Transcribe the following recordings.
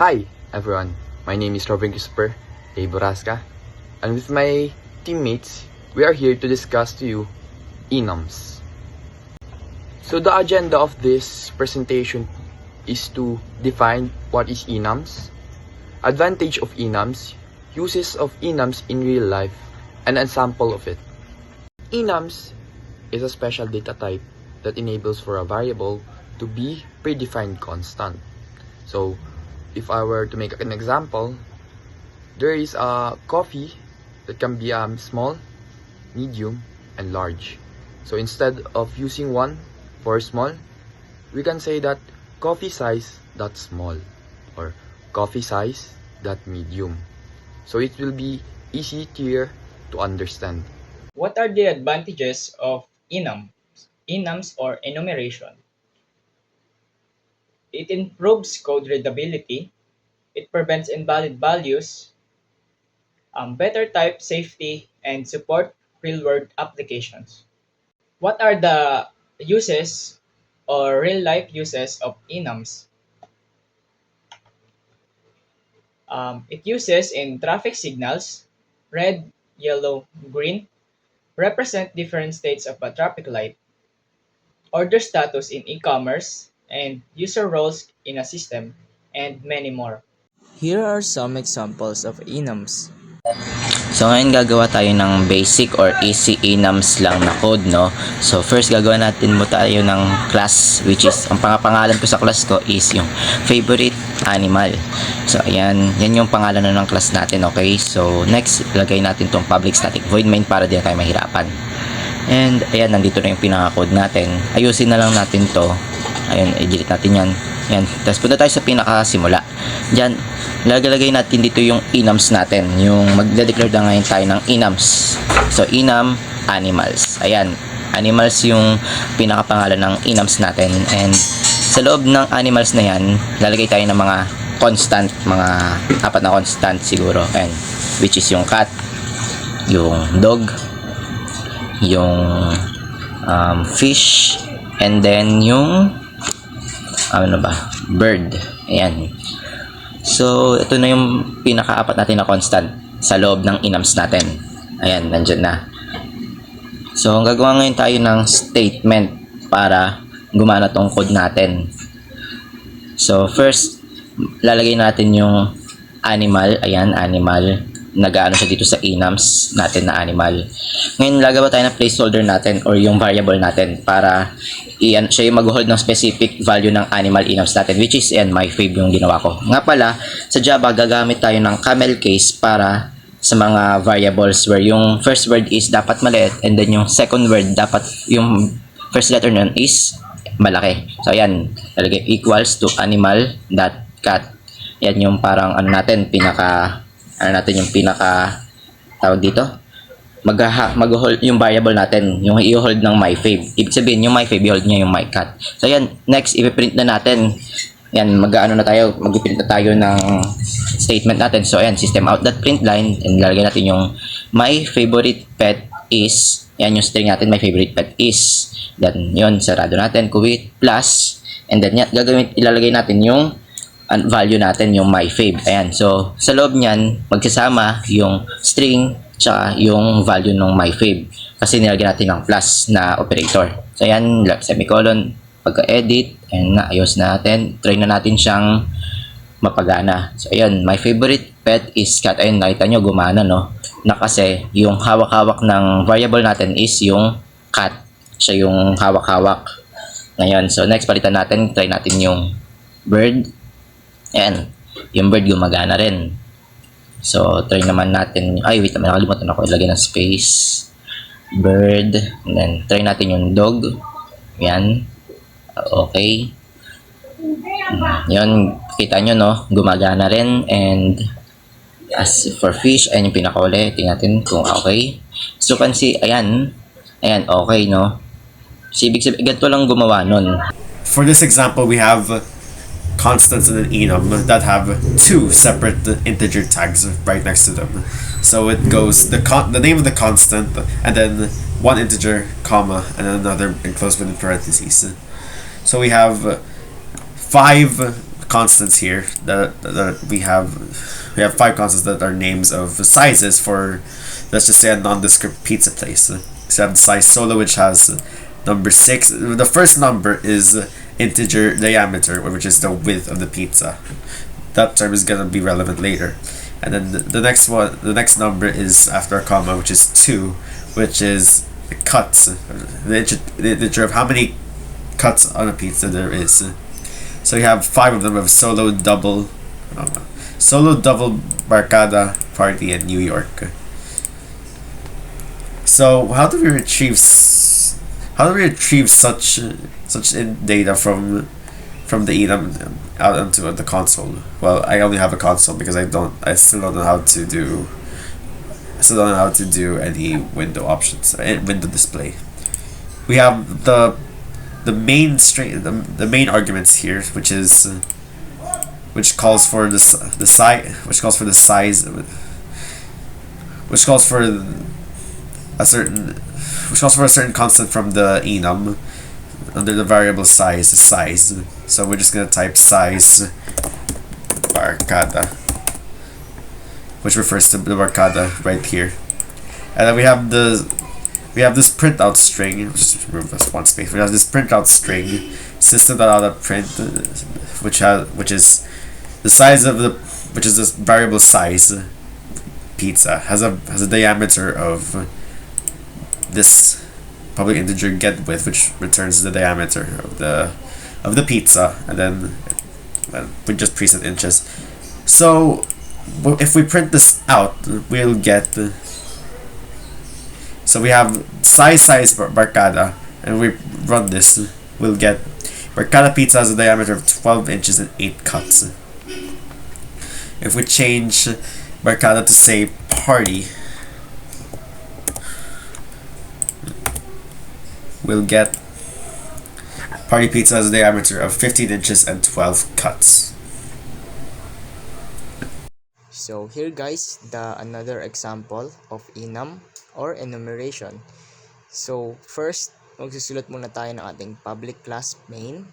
Hi everyone, my name is Robin Christopher A. Borasca, and with my teammates, we are here to discuss to you enums. So the agenda of this presentation is to define what is enums, advantage of enums, uses of enums in real life, and an example of it. Enums is a special data type that enables for a variable to be predefined constant. So if I were to make an example, there is a coffee that can be small, medium, and large. So instead of using one for small, we can say that coffee size dot small or coffee size dot medium. So it will be easier to understand. What are the advantages of enums or enumeration? It improves code readability, it prevents invalid values, better type safety, and support real-world applications. What are the uses or real-life uses of enums? It uses in traffic signals, red, yellow, green, represent different states of a traffic light, order status in e-commerce, and user roles in a system, and many more. Here are some examples of enums. So ngayon gagawa tayo ng basic or easy enums lang na code, no? So first gagawa natin mo tayo ng class, which is ang pangalan ko sa class ko is yung favorite animal. So ayan, yan yung pangalan na ng class natin, okay? So next, ilagay natin tong public static void main para di na tayo mahirapan. And ayan, nandito na yung pinaka-code natin. Ayusin na lang natin to. Ayun, i-delete natin yan. Yan. Tapos punta tayo sa pinaka-simula. Diyan, lalagay natin dito yung enums natin. Yung magde-declare na ngayon tayo ng enums. So, enum, animals. Ayan. Animals yung pinakapangalan ng enums natin. And sa loob ng animals na yan, lalagay tayo ng mga constant. Mga 4 na constant siguro. And which is yung cat, yung dog, yung fish, and then yung bird. Ayan. So ito na yung pinaka-4 natin na constant sa loob ng enums natin. Ayan, nandyan na. So ang gagawa ngayon tayo ng statement para gumana tong code natin. So first, lalagay natin yung animal. Ayan, animal. Nagaano siya dito sa enums natin na animal. Ngayon, lagawa tayo ng placeholder natin or yung variable natin para siya yung mag-hold ng specific value ng animal enums natin, which is my fave yung ginawa ko. Nga pala, sa Java, gagamit tayo ng camel case para sa mga variables where yung first word is dapat maliit and then yung second word dapat yung first letter nun is malaki. So, ayan, lalagay equals to animal.cat. Yan yung parang tawag dito, mag-hold yung variable natin, yung i-hold ng myfave. Ibig sabihin, yung myfave, i-hold niya yung mycat. So, yan. Next, i-print na natin. Yan, mag-print na tayo ng statement natin. So, ayan, system.out.println, and lalagay natin yung my favorite pet is, yan yung string natin, my favorite pet is. Then, yun, sarado natin, quit, plus, and then, yan, ilalagay natin yung value natin, yung myfave. Ayan, so sa loob niyan magsasama yung string tsaka yung value ng myfave kasi nilagyan natin ng plus na operator. So ayan, semicolon, pagka-edit, and naayos natin, try na natin siyang mapagana. So ayan, my favorite pet is cat. Ayun, nakita nyo gumana, no, na kasi yung hawak-hawak ng variable natin is yung cat, siya yung hawak-hawak. Ngayon, so next, palitan natin, try natin yung bird. Ayan, yung bird gumagana rin. So, try naman natin. Ay, wait naman, nakalimutan ako. Ilagay ng space. Bird. And then, try natin yung dog. Ayan. Okay. Yun, kita nyo, no? Gumagana rin. And, as for fish, ayan yung pinakauli. Tingnan natin kung okay. So, you can see, ayan. Ayan, okay, no? So, ibig sabihin, ganito lang gumawa nun. For this example, we have constants in an enum that have 2 separate integer tags right next to them. So it goes the name of the constant and then 1 integer, comma, and another enclosed within parentheses. So we have 5 constants here that we have 5 constants that are names of sizes for, let's just say, a nondescript pizza place. So you have the size solo, which has number 6. The first number is integer diameter, which is the width of the pizza. That term is gonna be relevant later. And then the next number is after a comma, which is 2, which is the cuts, the integer of how many cuts on a pizza there is. So you have 5 of them. We have solo, double, barcada, party, and New York. So how do we retrieve such data from the enum out onto the console? Well, I only have a console because I still don't know how to do any window options, window display. We have the main string, the main arguments here, which calls for the size, which calls for a certain constant from the enum under the variable size. So we're just gonna type size barcada, which refers to the barcada right here. And then we have this printout string. Just remove this one space. We have this printout string, system.out.print, which is the size of this variable size pizza has a diameter of this public integer get width, which returns the diameter of the pizza, and then we just preset inches. So if we print this out, we'll get, so we have size barcada, and we run this, we'll get barcada pizza has a diameter of 12 inches and 8 cuts. If we change barcada to say party, we'll get party pizza has a diameter of 15 inches and 12 cuts. So here guys, another example of enum or enumeration. So first, magsusulat muna tayo ng ating public class main.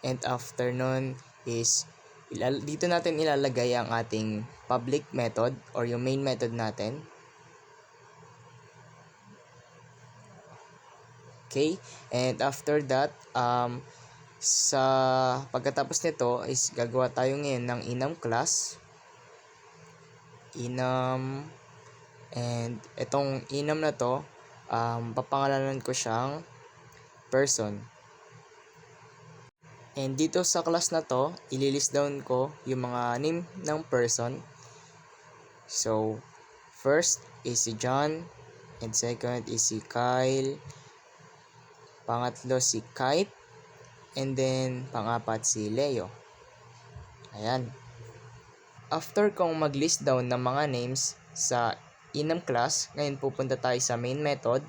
And after nun is dito natin ilalagay ang ating public method or yung main method natin. Okay, and after that, sa pagkatapos nito is gagawa tayo ngayon ng enum class. Enum, and itong enum na to, papangalanan ko siyang person. And dito sa class na to, ililist down ko yung mga name ng person. So, first is si John, and second is si Kyle, pangatlo si Kite, and then pangapat si Leo. Ayan. After kong mag-list down ng mga names sa enum class, ngayon pupunta tayo sa main method,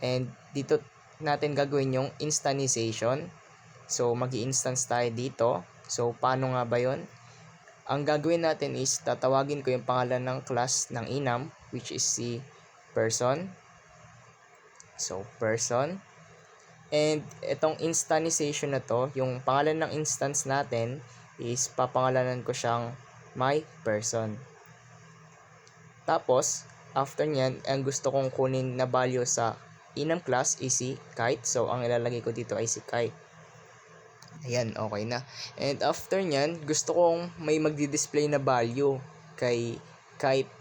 and dito natin gagawin yung instantiation. So mag-i-instance tayo dito. So paano nga ba yun? Ang gagawin natin is tatawagin ko yung pangalan ng class ng enum, which is si person. So person. And itong instantiation na to, yung pangalan ng instance natin is papangalanan ko siyang my person. Tapos, after nyan, ang gusto kong kunin na value sa enum class is si Kite. So, ang ilalagay ko dito ay si Kite. Ayan, okay na. And after nyan, gusto kong may magdi-display na value kay Kite.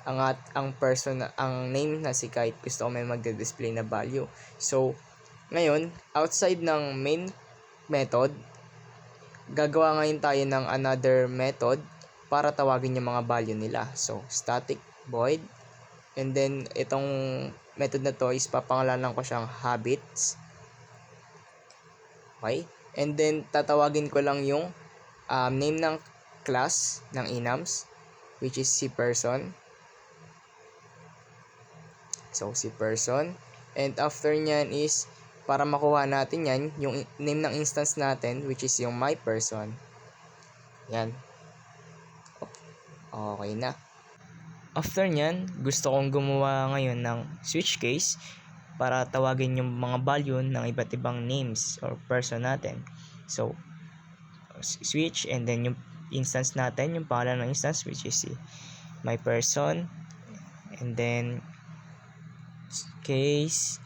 Ang person, ang name na si Kite, gusto ko may magdi-display na value. So, ngayon, outside ng main method, gagawa ngayon tayo ng another method para tawagin yung mga value nila. So, static void. And then, itong method na to is papangalanan ko siyang habits. Okay? And then, tatawagin ko lang yung name ng class ng enums, which is si person. So, si person. And after nyan is, para makuha natin yan, yung name ng instance natin, which is yung my person. Yan. Okay na. After nyan, gusto kong gumawa ngayon ng switch case para tawagin yung mga value ng iba't ibang names or person natin. So, switch, and then yung instance natin, yung pangalan ng instance, which is si my person, and then case,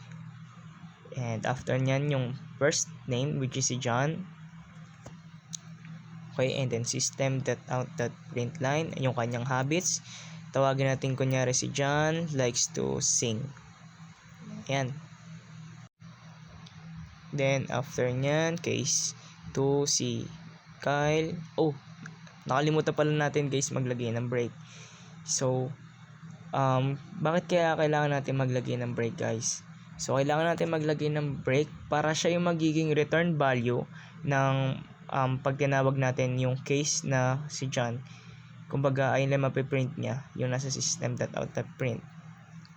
and after nyan yung first name, which is si John. Okay, and then system.out.println, yung kanyang habits. Tawagin natin kunyari si John likes to sing. Ayan. Then after nyan, case 2 si Kyle. Oh, nakalimutan pala natin guys maglagay ng break. So, bakit kaya kailangan natin maglagay ng break guys? So, kailangan natin maglagay ng break para siya yung magiging return value ng pag tinawag natin yung case na si John. Kumbaga, ayun lang mapiprint niya, yung nasa system.out.print.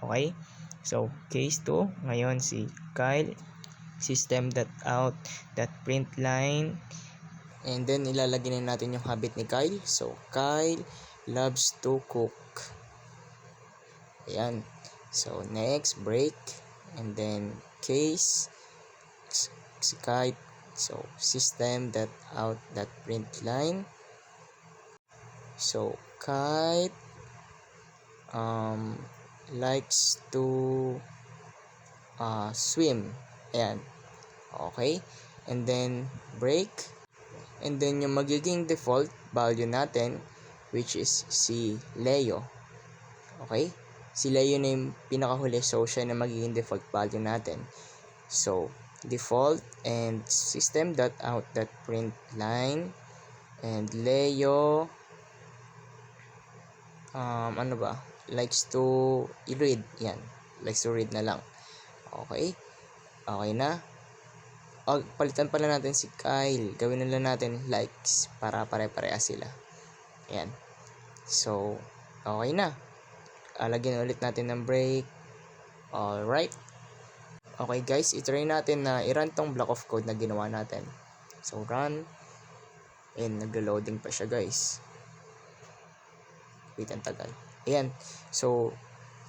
Okay? So, case 2, ngayon si Kyle, system.out.println, and then ilalagay na natin yung habit ni Kyle. So, Kyle loves to cook. Ayan. So, next, break. And then, case. Si Kyle. So, system.out.println. So, Kyle likes to swim. Ayan. Okay. And then, break. And then, yung magiging default value natin, which is si Leo. Okay? Si Leo na yung pinakahuli, so siya na magiging default value natin. So, default and system.out.println, and Leo ano ba? Likes to read. Yan. Likes to read na lang. Okay? Okay na. Palitan pala natin si Kyle. Gawin na lang natin likes para pare-parehas sila. Yan. So, okay na. Lagyan ulit natin ng break. Alright. Okay guys, itry natin na i-run tong block of code na ginawa natin. So, run. And naglo-loading pa siya guys. Wait, ang tagal. Ayan. So,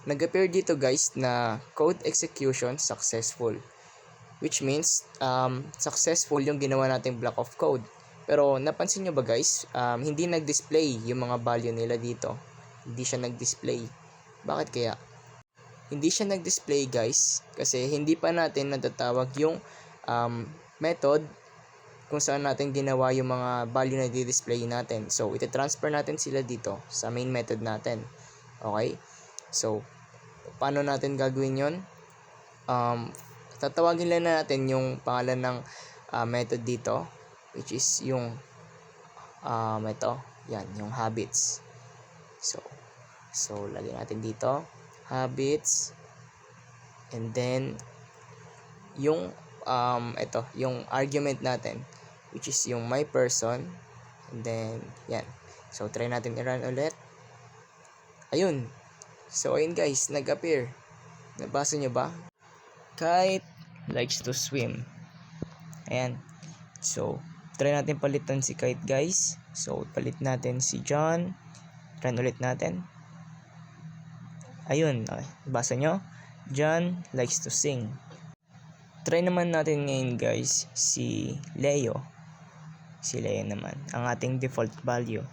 nag-appear dito guys na code execution successful. Which means, successful yung ginawa nating block of code. Pero, napansin nyo ba guys, hindi nag-display yung mga value nila dito. Hindi siya nag-display. Bakit kaya? Hindi siya nag-display guys, kasi hindi pa natin natatawag yung method kung saan natin ginawa yung mga value na di-display natin. So, iti-transfer natin sila dito sa main method natin. Okay? So, paano natin gagawin yon? Tatawagin lang natin yung pangalan ng method dito, which is yung ito, yan, yung habits. So lagyan natin dito habits, and then yung ito, yung argument natin, which is yung my person, and then yan. So try natin i-run ulit. Ayun. So ayun guys, nag-appear. Nabasa nyo ba? Kite likes to swim. Ayan. So, try natin palitan si Kite guys. So, palit natin si John. Run ulit natin. Ayun. Okay. Basa nyo? John likes to sing. Try naman natin ngayon guys si Leo. Si Leo naman. Ang ating default value.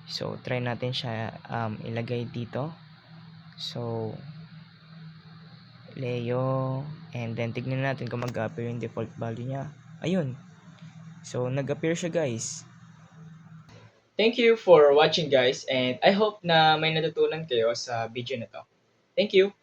So, try natin siya ilagay dito. So, Leo. And then, tignan natin kung mag-appear yung default value niya. Ayun. So, nag-appear siya guys. Thank you for watching guys, and I hope na may natutunan kayo sa video na to. Thank you!